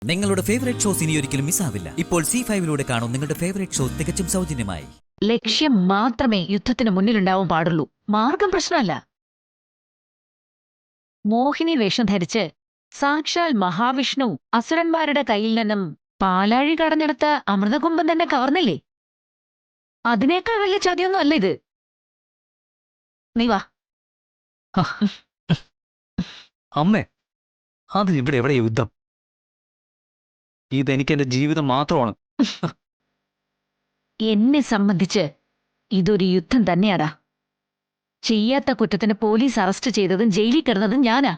നിങ്ങളുടെ favourite shows ഇനി ഒരിക്കലും മിസ്സാവില്ല. ഇപ്പോൾ C5 കാണും നിങ്ങളുടെ ഫേവറേറ്റ് ഷോ തികച്ചും സൗജന്യമായി. ലക്ഷ്യം മാത്രമേ യുദ്ധത്തിന് മുന്നിലുണ്ടാവാൻ പാടുള്ളൂ. മാർഗം പ്രശ്നമല്ല. മോഹിനി വേഷം ധരിച്ച് സാക്ഷാൽ മഹാവിഷ്ണു അസുരന്മാരുടെ കയ്യിൽ നിന്നും പാലാഴി കടഞ്ഞെടുത്ത അമൃതകുംഭം തന്നെ കവർന്നില്ലേ? അതിനേക്കാൾ വലിയ ചതിയൊന്നും അല്ല ഇത്. നീ വാ. അമ്മേ, അത് ഇവിടെ എവിടെ യുദ്ധം? ഇതെനിക്ക് എന്റെ ജീവിതം മാത്രമാണ്. എന്നെ സംബന്ധിച്ച് ഇതൊരു യുദ്ധം തന്നെയാടാ. ചെയ്യാത്ത കുറ്റത്തിന് പോലീസ് അറസ്റ്റ് ചെയ്തതും ജയിലിൽ കിടന്നതും ഞാനാ.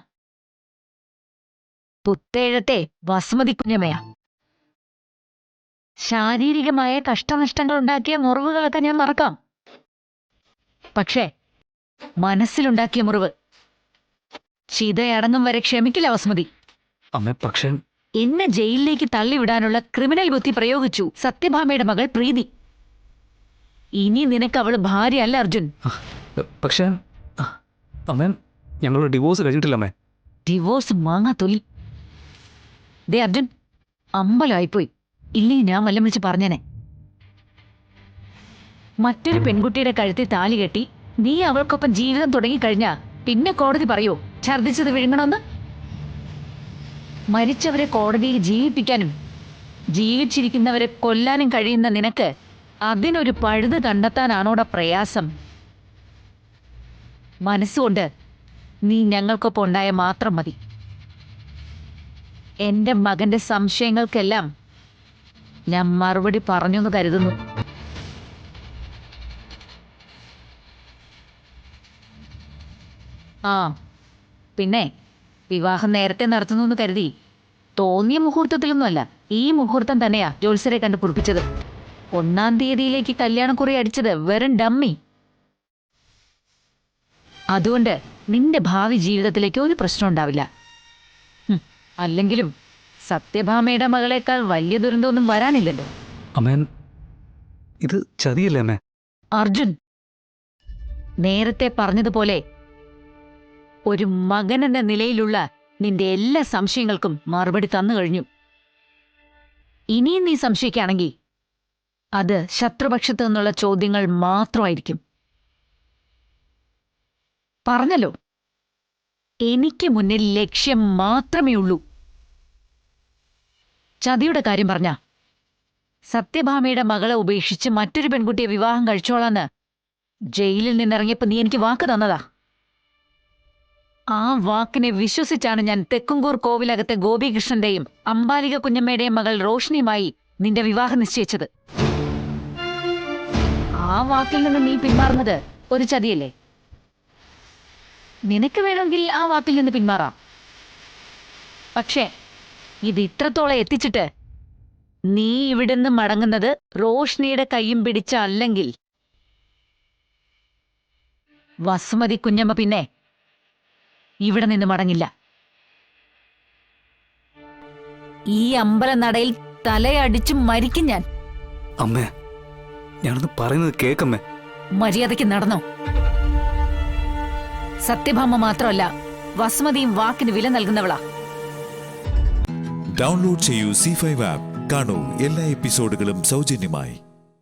പുത്തേഴത്തെ വസുമതി കുഞ്ഞമ്മയാ. ശാരീരികമായ കഷ്ടനഷ്ടങ്ങൾ ഉണ്ടാക്കിയ മുറിവുകളൊക്കെ ഞാൻ മറക്കാം. പക്ഷേ മനസ്സിലുണ്ടാക്കിയ മുറിവ് ചിതയടങ്ങും വരെ ക്ഷമിക്കില്ല വസുമതി. അമ്മേ, പക്ഷേ എന്നെ ജയിലിലേക്ക് തള്ളിവിടാനുള്ള ക്രിമിനൽ ബുദ്ധി പ്രയോഗിച്ചു സത്യഭാമയുടെ മകൾ പ്രീതി. ഇനി നിനക്ക് അവള് ഭാര്യയല്ല അർജുൻ. പക്ഷേ അമ്മേ, ഞങ്ങളുടെ ഡിവോഴ്സ് കഴിഞ്ഞിട്ടില്ല അമ്മേ. ഡിവോഴ്സ് മാങ്ങാത്തൊലി. ദേ അർജുൻ, അമ്പലമായിപ്പോയി. ഇല്ലെങ്കിൽ ഞാൻ വല്ലം വിളിച്ച് പറഞ്ഞേനെ. മറ്റൊരു പെൺകുട്ടിയുടെ കഴുത്തിൽ താലി കെട്ടി നീ അവൾക്കൊപ്പം ജീവിതം തുടങ്ങിക്കഴിഞ്ഞാ പിന്നെ കോടതി പറയോ ഛർദ്ദിച്ചത് വിഴുങ്ങണമെന്ന്? മരിച്ചവരെ കോടതിയിൽ ജീവിപ്പിക്കാനും ജീവിച്ചിരിക്കുന്നവരെ കൊല്ലാനും കഴിയുന്ന നിനക്ക് അതിനൊരു പഴുത് കണ്ടെത്താനാണോടെ പ്രയാസം? മനസ്സുകൊണ്ട് നീ ഞങ്ങൾക്കൊപ്പം ഉണ്ടായ മാത്രം മതി. എന്റെ മകന്റെ സംശയങ്ങൾക്കെല്ലാം ഞാൻ മറുപടി പറഞ്ഞെന്ന് കരുതുന്നു. ആ പിന്നെ വിവാഹം നേരത്തെ നടത്തുന്നു എന്ന് കരുതി തോന്നിയ മുഹൂർത്തത്തിലൊന്നുമല്ല. ഈ മുഹൂർത്തം തന്നെയാ ജോത്സ്യരെ കണ്ട് കുറിപ്പിച്ചത്. 1-ാം തീയതിയിലേക്ക് കല്യാണക്കുറി അടിച്ചത് വെറും ഡമ്മി. അതുകൊണ്ട് നിന്റെ ഭാവി ജീവിതത്തിലേക്ക് ഒരു പ്രശ്നം ഉണ്ടാവില്ല. അല്ലെങ്കിലും സത്യഭാമയുടെ മകളേക്കാൾ വലിയ ദുരന്തമൊന്നും വരാനില്ലല്ലോ. അമ്മേൻ, ഇത് ചതിയല്ലേ അമ്മേ? അർജുൻ, നേരത്തെ പറഞ്ഞതുപോലെ ഒരു മകൻ എന്ന നിലയിലുള്ള നിന്റെ എല്ലാ സംശയങ്ങൾക്കും മറുപടി തന്നു കഴിഞ്ഞു. ഇനിയും നീ സംശയിക്കുകയാണെങ്കിൽ അത് ശത്രുപക്ഷത്തു നിന്നുള്ള ചോദ്യങ്ങൾ മാത്രമായിരിക്കും. പറഞ്ഞല്ലോ, എനിക്ക് മുന്നിൽ ലക്ഷ്യം മാത്രമേ ഉള്ളൂ. ചതിയുടെ കാര്യം പറഞ്ഞ സത്യഭാമയുടെ മകളെ ഉപേക്ഷിച്ച് മറ്റൊരു പെൺകുട്ടിയെ വിവാഹം കഴിച്ചോളാന്ന് ജയിലിൽ നിന്നിറങ്ങിയപ്പോ നീ എനിക്ക് വാക്ക് തന്നതാ. ആ വാക്കിനെ വിശ്വസിച്ചാണ് ഞാൻ തെക്കുംകൂർ കോവിലകത്തെ ഗോപികൃഷ്ണന്റെയും അംബാലിക കുഞ്ഞമ്മയുടെയും മകൾ റോഷ്നിയുമായി നിന്റെ വിവാഹം നിശ്ചയിച്ചത്. ആ വാക്കിൽ നിന്ന് നീ പിന്മാറുന്നത് ഒരു ചതിയല്ലേ? നിനക്ക് വേണമെങ്കിൽ ആ വാക്കിൽ നിന്ന് പിന്മാറാം. പക്ഷേ ഇത് ഇത്രത്തോളം എത്തിച്ചിട്ട് നീ ഇവിടുന്ന് മടങ്ങുന്നത് റോഷ്നിയുടെ കൈയും പിടിച്ച അല്ലെങ്കിൽ വസുമതി കുഞ്ഞമ്മ പിന്നെ ഇവിടെ നിന്ന് മടങ്ങില്ല. ഈ അമ്പലനടയിൽ തലയടിച്ചു മരിക്കും ഞാൻ. അമ്മേ, ഞാനൊന്ന് പറയുന്നത് കേക്കമ്മേ. മര്യാദയ്ക്ക് നടന്നോ. സത്യഭാമ മാത്രമല്ല, വസുമതിയും വാക്കിന് വില നൽകുന്നവളാ. ഡൗൺലോഡ് ചെയ്യൂ C5 ആപ്പ്. കാണൂ എല്ലാ എപ്പിസോഡുകളും സൗജന്യമായി.